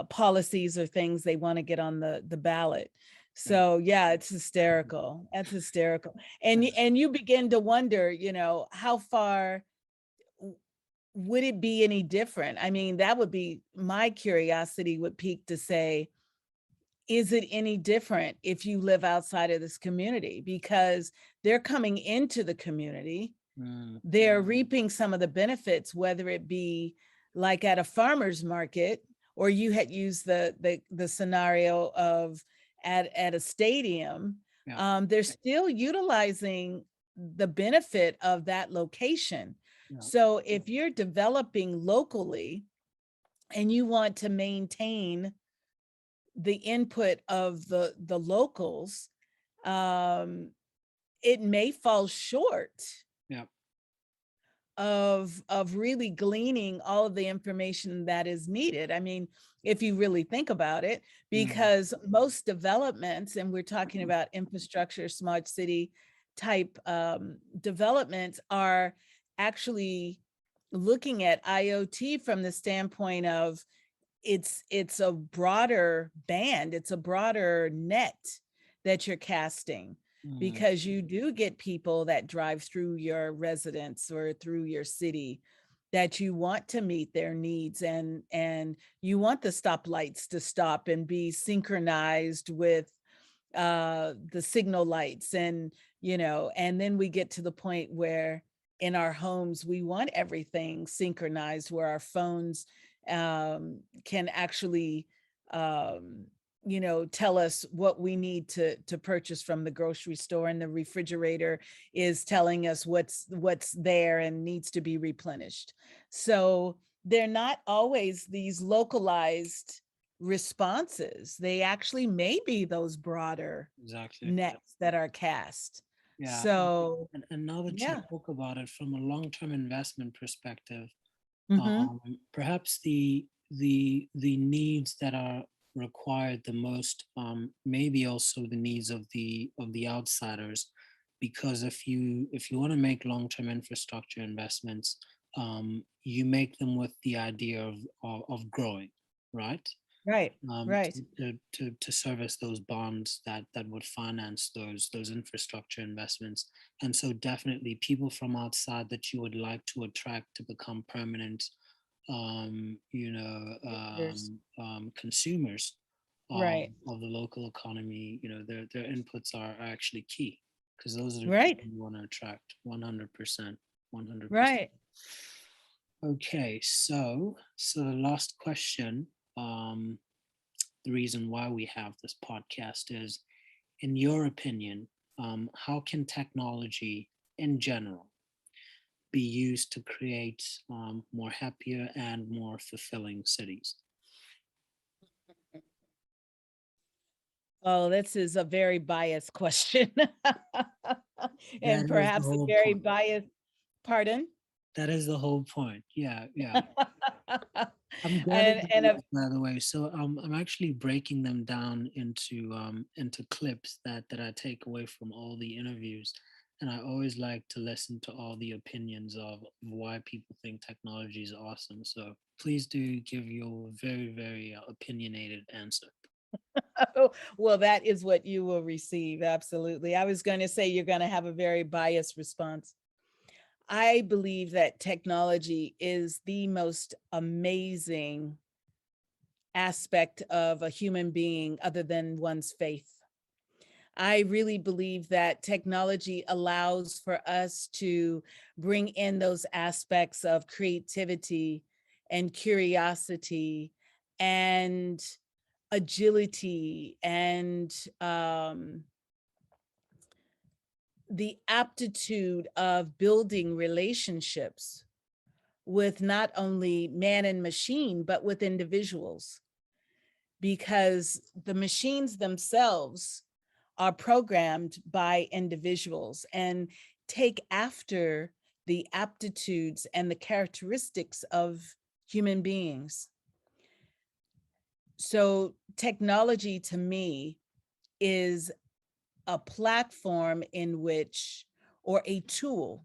Speaker 2: policies or things they want to get on the ballot.
Speaker 1: yeah,
Speaker 2: So yeah, it's hysterical. That's hysterical. And
Speaker 1: yeah.
Speaker 2: and you begin to wonder, how far would it be any different? I mean, that would be my curiosity would peak to say, is it any different if you live outside of this community? Because they're coming into the community,
Speaker 1: Mm,
Speaker 2: they're reaping some of the benefits, whether it be like at a farmer's market, or you had used the scenario of at a stadium.
Speaker 1: yeah,
Speaker 2: They're still utilizing the benefit of that location.
Speaker 1: yeah,
Speaker 2: So if you're developing locally and you want to maintain the input of the locals, um, it may fall short
Speaker 1: yeah,
Speaker 2: of really gleaning all of the information that is needed. I mean, if you really think about it,
Speaker 1: Mm,
Speaker 2: because most developments, and we're talking about infrastructure, smart city type developments, are actually looking at IoT from the standpoint of it's a broader band, it's a broader net that you're casting,
Speaker 1: mm,
Speaker 2: because you do get people that drive through your residence or through your city that you want to meet their needs, and you want the stoplights to stop and be synchronized with the signal lights, and and then we get to the point where in our homes we want everything synchronized, where our phones can actually um tell us what we need to purchase from the grocery store, and the refrigerator is telling us what's there and needs to be replenished. So they're not always these localized responses. They actually may be those broader
Speaker 1: exactly.
Speaker 2: nets that are cast.
Speaker 1: Yeah.
Speaker 2: So
Speaker 1: And now that you
Speaker 2: yeah.
Speaker 1: talk about it from a long-term investment perspective,
Speaker 2: Hmm.
Speaker 1: perhaps the needs that are required the most, maybe also the needs of the outsiders, because if you want to make long-term infrastructure investments, you make them with the idea of growing, right?
Speaker 2: Right, right,
Speaker 1: To service those bonds that would finance those infrastructure investments. And so definitely people from outside that you would like to attract to become permanent,
Speaker 2: there's
Speaker 1: consumers
Speaker 2: right,
Speaker 1: of the local economy, their inputs are actually key, because those are the
Speaker 2: right,
Speaker 1: people you want to attract. 100%. 100%.
Speaker 2: right.
Speaker 1: Okay, so the last question, um, the reason why we have this podcast is, in your opinion, how can technology in general be used to create more happier and more fulfilling cities?
Speaker 2: Oh, this is a very biased question.
Speaker 1: That
Speaker 2: And
Speaker 1: is the
Speaker 2: perhaps a
Speaker 1: whole
Speaker 2: very
Speaker 1: point.
Speaker 2: biased, pardon?
Speaker 1: That is the whole point. Yeah, yeah. I'm getting
Speaker 2: And
Speaker 1: these, by the way. So I'm actually breaking them down into clips that I take away from all the interviews, and I always like to listen to all the opinions of why people think technology is awesome. So please do give your very very opinionated answer.
Speaker 2: well, that is what you will receive. Absolutely. I was going to say you're going to have a very biased response. I believe that technology is the most amazing aspect of a human being other than one's faith. I really believe that technology allows for us to bring in those aspects of creativity and curiosity and agility and the aptitude of building relationships with not only man and machine, but with individuals, because the machines themselves are programmed by individuals and take after the aptitudes and the characteristics of human beings. So, technology to me is a platform in which, or a tool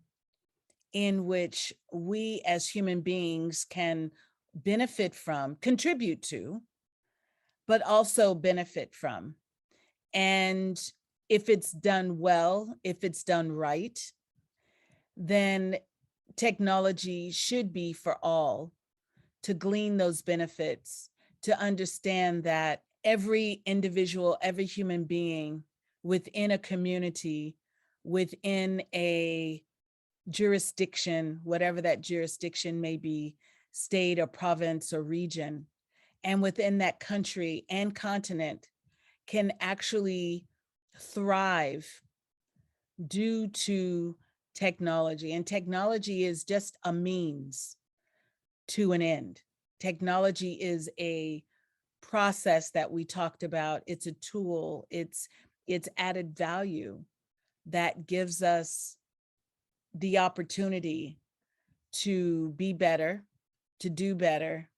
Speaker 2: in which we as human beings can benefit from, contribute to, but also benefit from. And if it's done well, if it's done right, then technology should be for all to glean those benefits, to understand that every individual, every human being within a community, within a jurisdiction, whatever that jurisdiction may be, state or province or region, and within that country and continent, can actually thrive due to technology. And technology is just a means to an end. Technology is a process that we talked about. It's a tool, it's added value that gives us the opportunity to be better, to do better,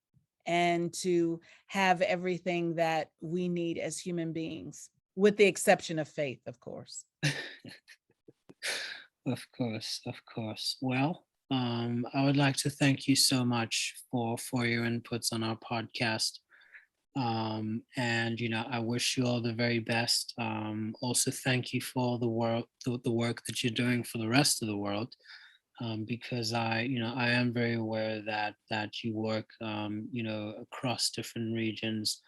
Speaker 2: and to have everything that we need as human beings, with the exception of faith, of course.
Speaker 1: Of course, of course. Well, I would like to thank you so much for your inputs on our podcast. And I wish you all the very best. Also, thank you for the work that you're doing for the rest of the world. Because I am very aware that you work, across different regions.